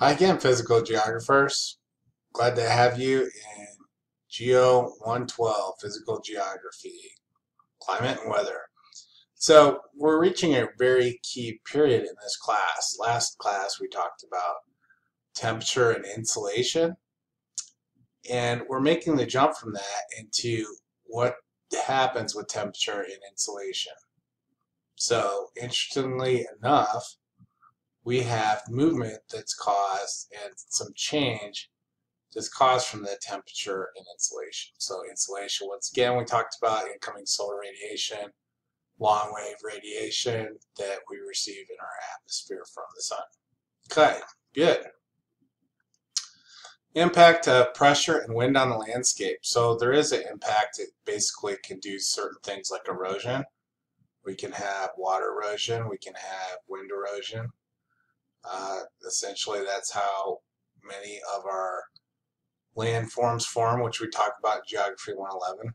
Hi again, physical geographers. Glad to have you in GEO112, Physical Geography, Climate and Weather. So we're reaching a very key period in this class. Last class we talked about temperature and insolation, and we're making the jump from that into what happens with temperature and insolation. So interestingly enough, we have movement that's caused and some change that's caused from the temperature and insolation. So insolation, once again, we talked about incoming solar radiation, long wave radiation that we receive in our atmosphere from the sun. Okay, good. Impact of pressure and wind on the landscape. So there is an impact. It basically can do certain things like erosion. We can have water erosion. We can have wind erosion. Essentially, that's how many of our landforms form, which we talk about in Geography 111.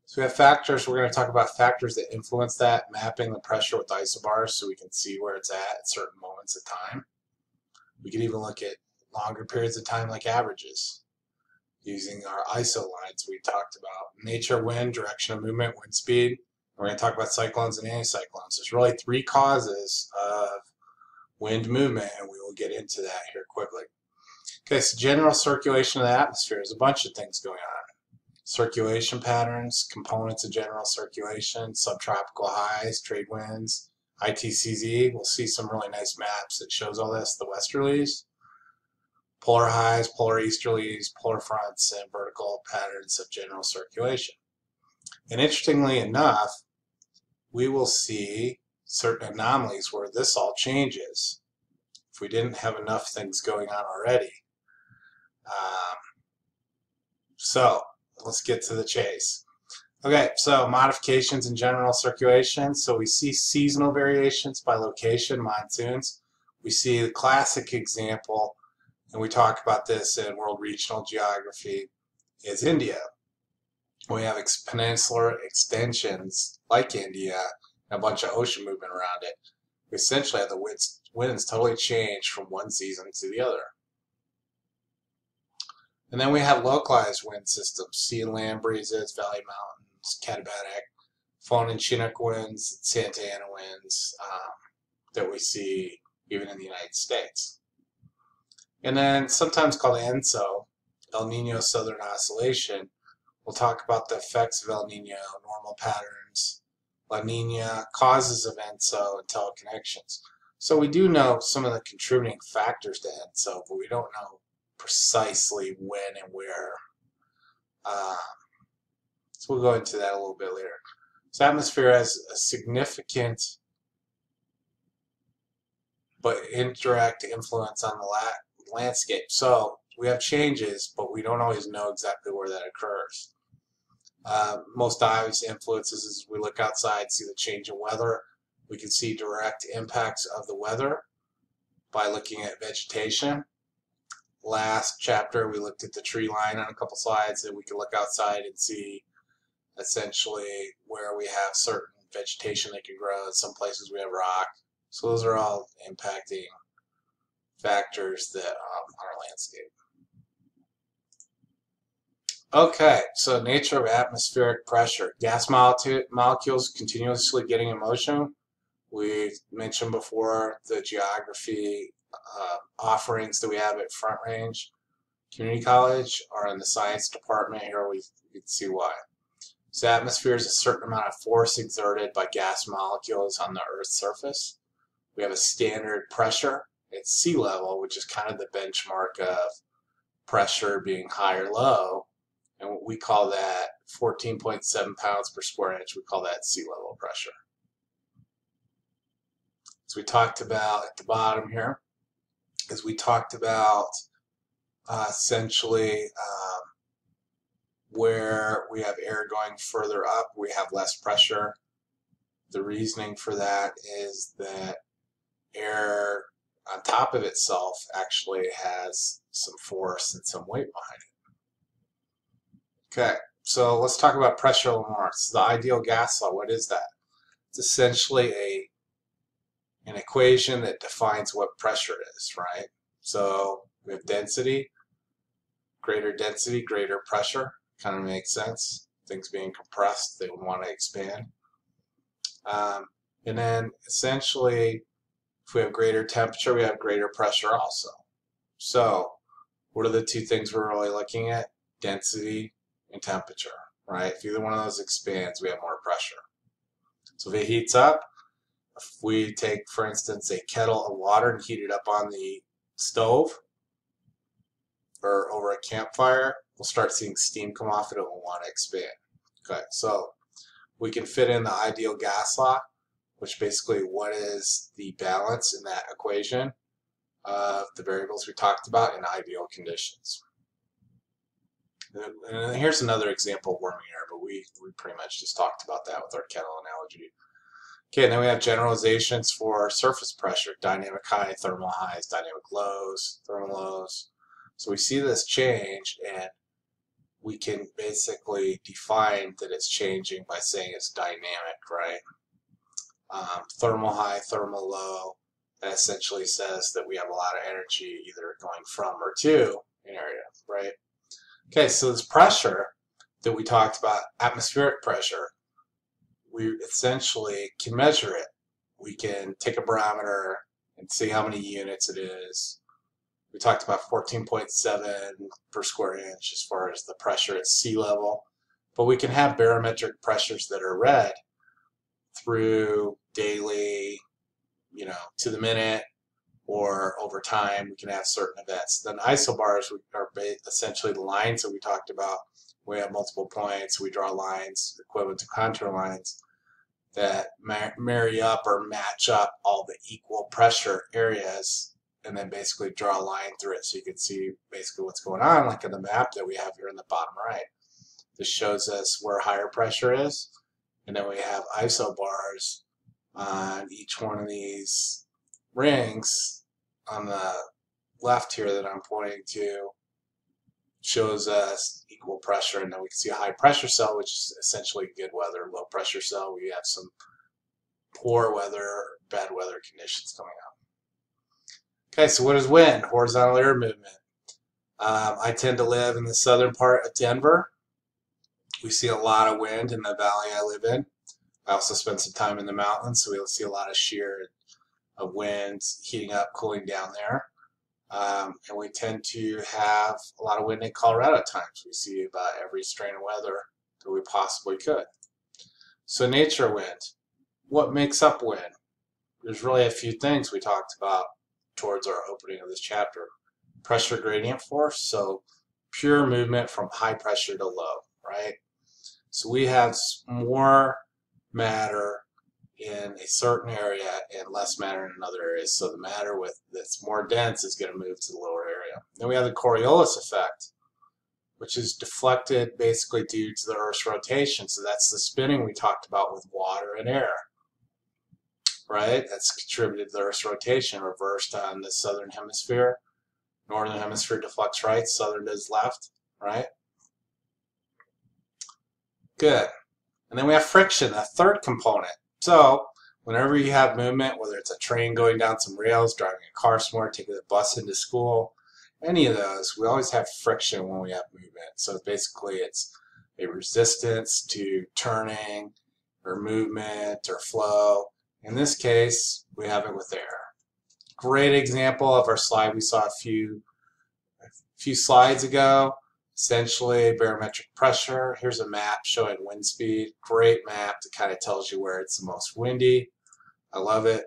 So we have factors. We're going to talk about factors that influence that, mapping the pressure with isobars so we can see where it's at certain moments of time. We can even look at longer periods of time like averages using our ISO lines we talked about. Nature, wind, direction of movement, wind speed. We're going to talk about cyclones and anticyclones. There's really three causes of wind movement, and we will get into that here quickly. Okay, so general circulation of the atmosphere. There's a bunch of things going on. Circulation patterns, components of general circulation, subtropical highs, trade winds, ITCZ. We'll see some really nice maps that shows all this, the westerlies, polar highs, polar easterlies, polar fronts, and vertical patterns of general circulation. And interestingly enough, we will see certain anomalies where this all changes if we didn't have enough things going on already. So let's get to the chase. Okay, so modifications in general circulation. So we see seasonal variations by location, monsoons. We see the classic example, and we talk about this in World Regional Geography, is India. We have peninsular extensions like India and a bunch of ocean movement around it. We essentially have the winds totally change from one season to the other. And then we have localized wind systems, sea and land breezes, valley mountains, katabatic, phone and Chinook winds, Santa Ana winds that we see even in the United States. And then sometimes called ENSO, El Nino Southern Oscillation. We'll talk about the effects of El Nino, normal patterns, La Nina, causes of ENSO, and teleconnections. So we do know some of the contributing factors to ENSO, but we don't know precisely when and where. So we'll go into that a little bit later. So atmosphere has a significant but indirect influence on the landscape. So we have changes, but we don't always know exactly where that occurs. Most obvious influences is we look outside, see the change in weather. We can see direct impacts of the weather by looking at vegetation. Last chapter we looked at the tree line on a couple slides, and we can look outside and see essentially where we have certain vegetation that can grow. In some places we have rock. So those are all impacting factors that on our landscape. Okay, so nature of atmospheric pressure. Gas molecules continuously getting in motion. We mentioned before the geography offerings that we have at Front Range Community College are in the science department. Here we can see why. So atmosphere is a certain amount of force exerted by gas molecules on the Earth's surface. We have a standard pressure at sea level, which is kind of the benchmark of pressure being high or low. And we call that 14.7 pounds per square inch. We call that sea level pressure. So we talked about at the bottom here, is we talked about essentially where we have air going further up, we have less pressure. The reasoning for that is that air on top of itself actually has some force and some weight behind it. Okay, so let's talk about pressure a little more. It's the ideal gas law. What is that? It's essentially an equation that defines what pressure is, right? So we have density, greater pressure. Kind of makes sense. Things being compressed, they would want to expand. And then essentially, if we have greater temperature, we have greater pressure also. So what are the two things we're really looking at? Density and temperature, right? If either one of those expands, we have more pressure. So if it heats up, if we take, for instance, a kettle of water and heat it up on the stove or over a campfire, we'll start seeing steam come off it and we'll want to expand. Okay, so we can fit in the ideal gas law, which basically what is the balance in that equation of the variables we talked about in ideal conditions. And here's another example of warming air, but we pretty much just talked about that with our kettle analogy. Okay, and then we have generalizations for surface pressure, dynamic high, thermal highs, dynamic lows, thermal lows. So we see this change, and we can basically define that it's changing by saying it's dynamic, right? Thermal high, thermal low, that essentially says that we have a lot of energy either going from or to an area, right? Okay, so this pressure that we talked about, atmospheric pressure, we essentially can measure it. We can take a barometer and see how many units it is. We talked about 14.7 per square inch as far as the pressure at sea level. But we can have barometric pressures that are read through daily, to the minute, or over time. We can have certain events. Then isobars are essentially the lines that we talked about. We have multiple points. We draw lines equivalent to contour lines that marry up or match up all the equal pressure areas, and then basically draw a line through it so you can see basically what's going on, like in the map that we have here in the bottom right. This shows us where higher pressure is, and then we have isobars on each one of these rings on the left here that I'm pointing to. Shows us equal pressure, and then we can see a high pressure cell, which is essentially good weather. Low pressure cell, we have some poor weather, bad weather conditions coming up. Okay, so what is wind? Horizontal air movement. I tend to live in the southern part of Denver. We see a lot of wind in the valley I live in. I also spend some time in the mountains, so we'll see a lot of shear of winds heating up, cooling down there. And we tend to have a lot of wind in Colorado at times. We see about every strain of weather that we possibly could. So nature wind. What makes up wind? There's really a few things we talked about towards our opening of this chapter. Pressure gradient force, so pure movement from high pressure to low, right? So we have more matter in a certain area and less matter in another area. So the matter that's more dense is going to move to the lower area. Then we have the Coriolis effect, which is deflected basically due to the Earth's rotation. So that's the spinning we talked about with water and air, right? That's contributed to the Earth's rotation, reversed on the southern hemisphere. Northern hemisphere deflects right, southern does left, right? Good. And then we have friction, a third component. So whenever you have movement, whether it's a train going down some rails, driving a car somewhere, taking the bus into school, any of those, we always have friction when we have movement. So basically it's a resistance to turning or movement or flow. In this case, we have it with air. Great example of our slide we saw a few slides ago. Essentially barometric pressure. Here's a map showing wind speed. Great map that kind of tells you where it's the most windy. I love it.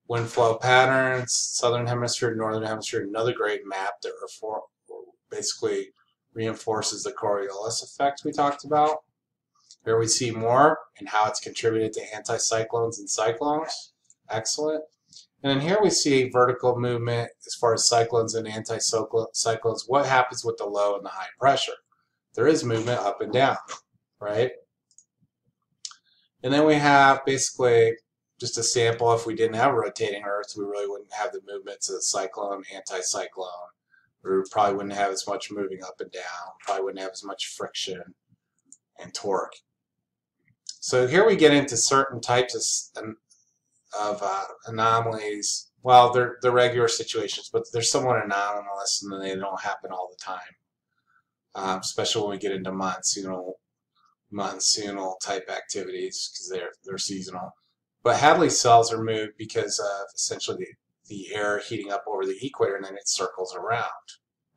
Wind flow patterns, southern hemisphere, northern hemisphere. Another great map that basically reinforces the Coriolis effect we talked about. Here we see more and how it's contributed to anticyclones and cyclones. Excellent. And then here we see vertical movement as far as cyclones and anticyclones. What happens with the low and the high pressure? There is movement up and down, right? And then we have basically just a sample. If we didn't have a rotating Earth, we really wouldn't have the movements of the cyclone, anticyclone. We probably wouldn't have as much moving up and down. Probably wouldn't have as much friction and torque. So here we get into certain types anomalies. Well, they're regular situations, but they're somewhat anomalous, and they don't happen all the time. Especially when we get into monsoonal type activities, because they're seasonal. But Hadley cells are moved because of essentially the air heating up over the equator, and then it circles around,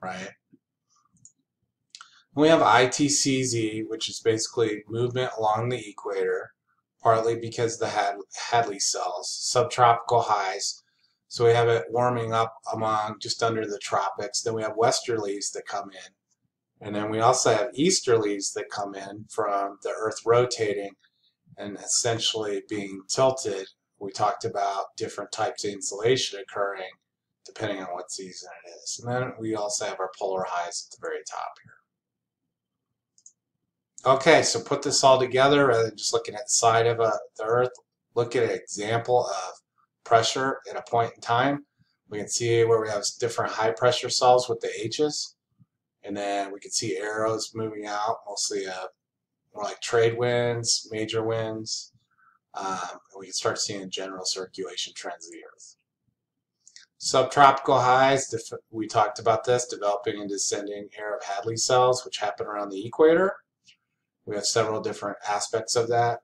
right? We have ITCZ, which is basically movement along the equator, partly because of the Hadley cells, subtropical highs. So we have it warming up among just under the tropics. Then we have westerlies that come in. And then we also have easterlies that come in from the Earth rotating and essentially being tilted. We talked about different types of insolation occurring depending on what season it is. And then we also have our polar highs at the very top here. Okay, so put this all together rather than just looking at the side of the Earth. Look at an example of pressure at a point in time. We can see where we have different high pressure cells with the H's. And then we can see arrows moving out, mostly more like trade winds, major winds. We can start seeing general circulation trends of the Earth. Subtropical highs, we talked about this, developing and descending air of Hadley cells, which happen around the equator. We have several different aspects of that.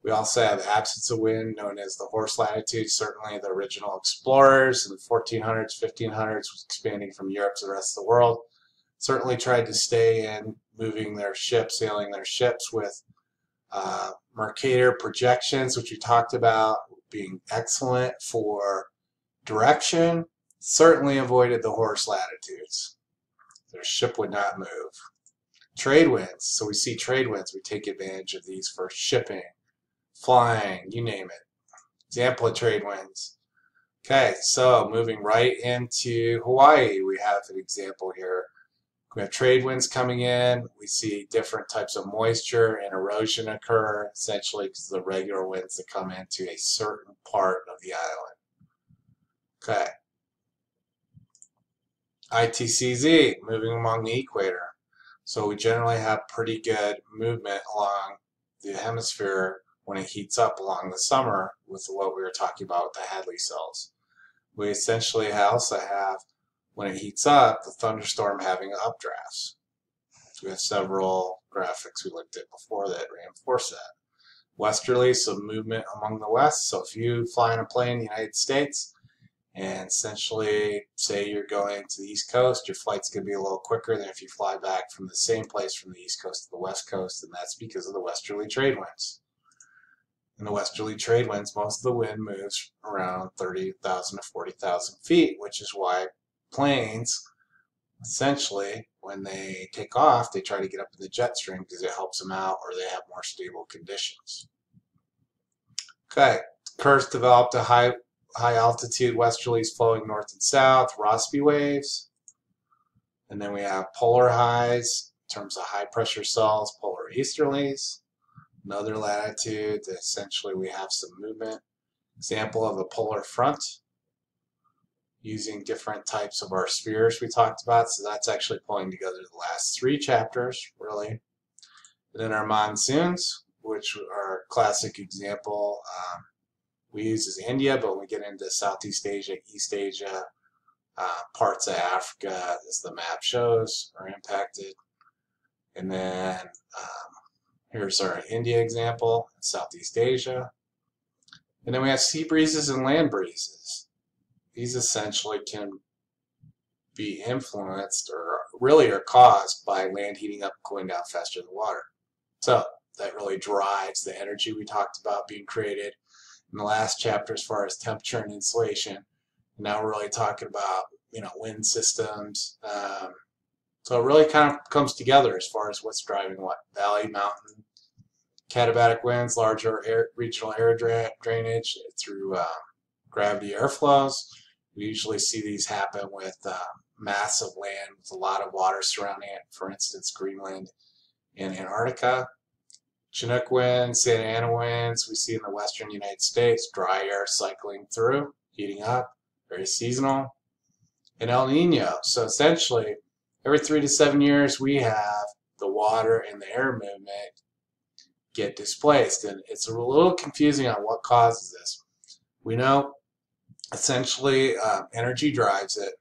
We also have absence of wind, known as the horse latitude. Certainly the original explorers in the 1400s, 1500s, was expanding from Europe to the rest of the world. Certainly tried to stay in, moving their ships, sailing their ships with Mercator projections, which we talked about being excellent for direction. Certainly avoided the horse latitudes. Their ship would not move. Trade winds, so we see trade winds. We take advantage of these for shipping, flying, you name it. Example of trade winds. Okay, so moving right into Hawaii, we have an example here. We have trade winds coming in. We see different types of moisture and erosion occur, essentially because of the regular winds that come into a certain part of the island. Okay. ITCZ, moving along the equator. So we generally have pretty good movement along the hemisphere when it heats up along the summer with what we were talking about with the Hadley cells. We essentially also have, when it heats up, the thunderstorm having updrafts. So we have several graphics we looked at before that reinforce that. Westerly, so movement among the west. So if you fly in a plane in the United States, and essentially, say you're going to the East Coast, your flight's going to be a little quicker than if you fly back from the same place from the East Coast to the West Coast, and that's because of the westerly trade winds. In the westerly trade winds, most of the wind moves around 30,000 to 40,000 feet, which is why planes, essentially, when they take off, they try to get up in the jet stream because it helps them out or they have more stable conditions. Okay, curves developed a high altitude westerlies flowing north and south, Rossby waves. And then we have polar highs in terms of high pressure cells, polar easterlies. Another latitude, essentially we have some movement. Example of a polar front using different types of our spheres we talked about. So that's actually pulling together the last 3 chapters, really. And then our monsoons, which are a classic example. We use as India, but when we get into Southeast Asia, East Asia, parts of Africa, as the map shows, are impacted. And then here's our India example, Southeast Asia. And then we have sea breezes and land breezes. These essentially can be influenced or really are caused by land heating up and cooling down faster than water. So that really drives the energy we talked about being created in the last chapter as far as temperature and insulation. And now we're really talking about, wind systems. So it really kind of comes together as far as what's driving what. Valley, mountain, katabatic winds, larger regional air drainage through gravity airflows. We usually see these happen with massive land with a lot of water surrounding it, for instance, Greenland and Antarctica. Chinook winds, Santa Ana winds we see in the western United States, dry air cycling through, heating up, very seasonal. And El Nino, so essentially every 3 to 7 years we have the water and the air movement get displaced, and it's a little confusing on what causes this. We know essentially energy drives it.